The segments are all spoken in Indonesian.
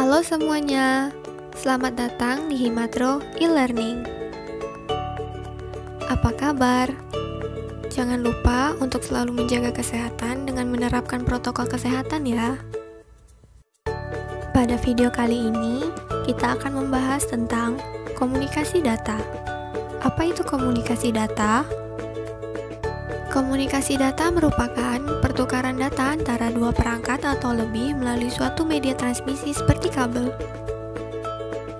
Halo semuanya, selamat datang di Himadro e-learning. Apa kabar? Jangan lupa untuk selalu menjaga kesehatan dengan menerapkan protokol kesehatan ya. Pada video kali ini, kita akan membahas tentang komunikasi data. Apa itu komunikasi data? Komunikasi data merupakan pertukaran data antara dua perangkat atau lebih melalui suatu media transmisi seperti kabel.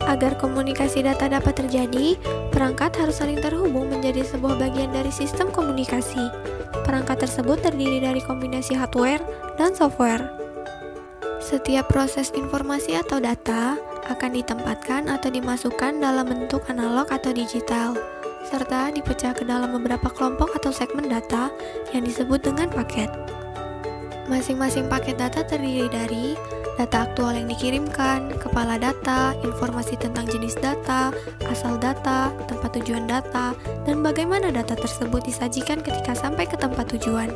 Agar komunikasi data dapat terjadi, perangkat harus saling terhubung menjadi sebuah bagian dari sistem komunikasi. Perangkat tersebut terdiri dari kombinasi hardware dan software. Setiap proses informasi atau data akan ditempatkan atau dimasukkan dalam bentuk analog atau digital, serta dipecah ke dalam beberapa kelompok atau segmen data yang disebut dengan paket. Masing-masing paket data terdiri dari data aktual yang dikirimkan, kepala data, informasi tentang jenis data, asal data, tempat tujuan data, dan bagaimana data tersebut disajikan ketika sampai ke tempat tujuan.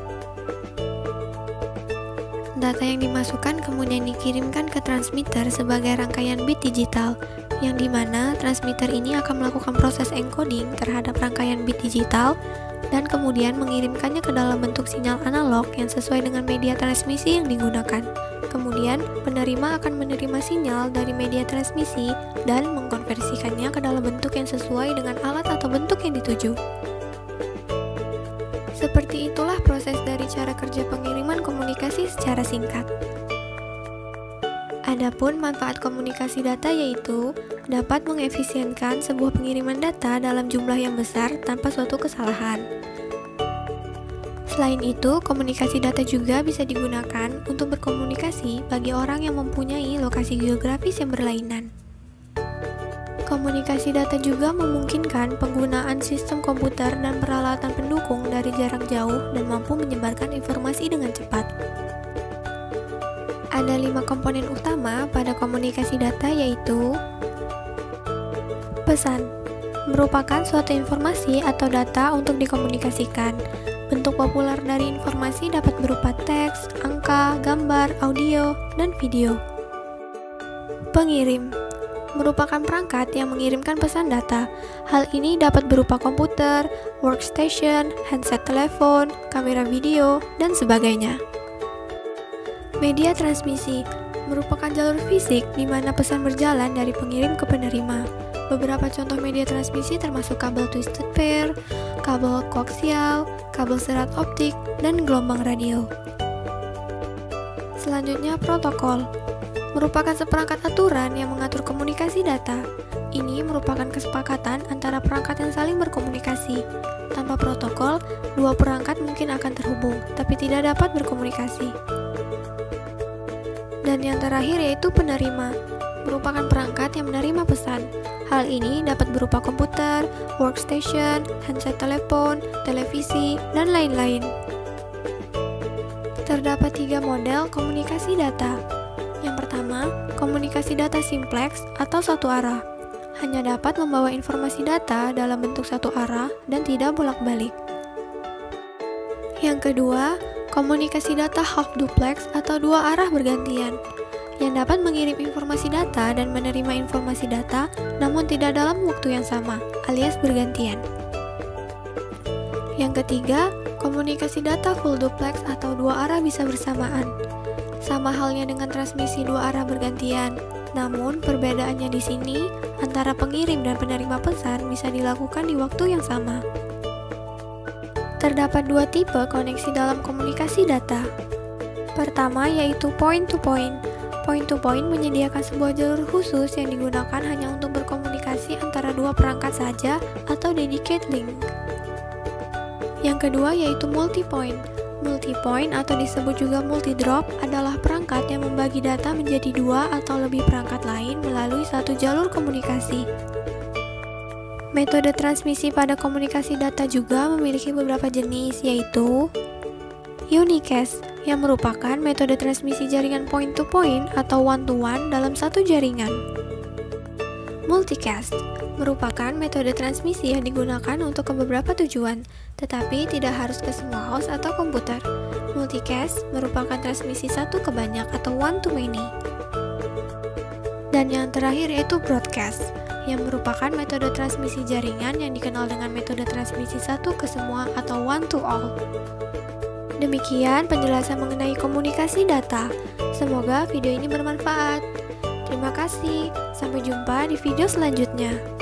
Data yang dimasukkan kemudian dikirimkan ke transmitter sebagai rangkaian bit digital, yang dimana transmitter ini akan melakukan proses encoding terhadap rangkaian bit digital dan kemudian mengirimkannya ke dalam bentuk sinyal analog yang sesuai dengan media transmisi yang digunakan. Kemudian, penerima akan menerima sinyal dari media transmisi dan mengkonversikannya ke dalam bentuk yang sesuai dengan alat atau bentuk yang dituju. Seperti itulah proses dari cara kerja pengiriman komunikasi secara singkat. Adapun manfaat komunikasi data yaitu dapat mengefisienkan sebuah pengiriman data dalam jumlah yang besar tanpa suatu kesalahan. Selain itu, komunikasi data juga bisa digunakan untuk berkomunikasi bagi orang yang mempunyai lokasi geografis yang berlainan. Komunikasi data juga memungkinkan penggunaan sistem komputer dan peralatan pendukung dari jarak jauh dan mampu menyebarkan informasi dengan cepat. Ada 5 komponen utama pada komunikasi data yaitu pesan, merupakan suatu informasi atau data untuk dikomunikasikan. Bentuk populer dari informasi dapat berupa teks, angka, gambar, audio, dan video. Pengirim merupakan perangkat yang mengirimkan pesan data. Hal ini dapat berupa komputer, workstation, handset telepon, kamera video, dan sebagainya. Media transmisi merupakan jalur fisik di mana pesan berjalan dari pengirim ke penerima. Beberapa contoh media transmisi termasuk kabel twisted pair, kabel koaksial, kabel serat optik, dan gelombang radio. Selanjutnya, protokol merupakan seperangkat aturan yang mengatur komunikasi data. Ini merupakan kesepakatan antara perangkat yang saling berkomunikasi. Tanpa protokol, dua perangkat mungkin akan terhubung, tapi tidak dapat berkomunikasi. Dan yang terakhir yaitu penerima, merupakan perangkat yang menerima pesan. Hal ini dapat berupa komputer, workstation, handset telepon, televisi, dan lain-lain. Terdapat 3 model komunikasi data. Yang pertama, komunikasi data simplex atau satu arah. Hanya dapat membawa informasi data dalam bentuk satu arah dan tidak bolak-balik. Yang kedua, komunikasi data half duplex atau dua arah bergantian, yang dapat mengirim informasi data dan menerima informasi data namun tidak dalam waktu yang sama, alias bergantian. Yang ketiga, komunikasi data full duplex atau dua arah bisa bersamaan. Sama halnya dengan transmisi dua arah bergantian, namun perbedaannya di sini antara pengirim dan penerima pesan bisa dilakukan di waktu yang sama. Terdapat 2 tipe koneksi dalam komunikasi data. Pertama yaitu point-to-point. Point-to-point menyediakan sebuah jalur khusus yang digunakan hanya untuk berkomunikasi antara dua perangkat saja atau dedicated link. Yang kedua yaitu multi-point. Multi-point atau disebut juga multi-drop adalah perangkat yang membagi data menjadi 2 atau lebih perangkat lain melalui satu jalur komunikasi. Metode transmisi pada komunikasi data juga memiliki beberapa jenis, yaitu unicast, yang merupakan metode transmisi jaringan point-to-point atau one-to-one dalam satu jaringan. Multicast merupakan metode transmisi yang digunakan untuk beberapa tujuan, tetapi tidak harus ke semua host atau komputer. Multicast merupakan transmisi satu ke banyak atau one to many. Dan yang terakhir yaitu broadcast, yang merupakan metode transmisi jaringan yang dikenal dengan metode transmisi satu ke semua atau one to all. Demikian penjelasan mengenai komunikasi data. Semoga video ini bermanfaat. Terima kasih, sampai jumpa di video selanjutnya.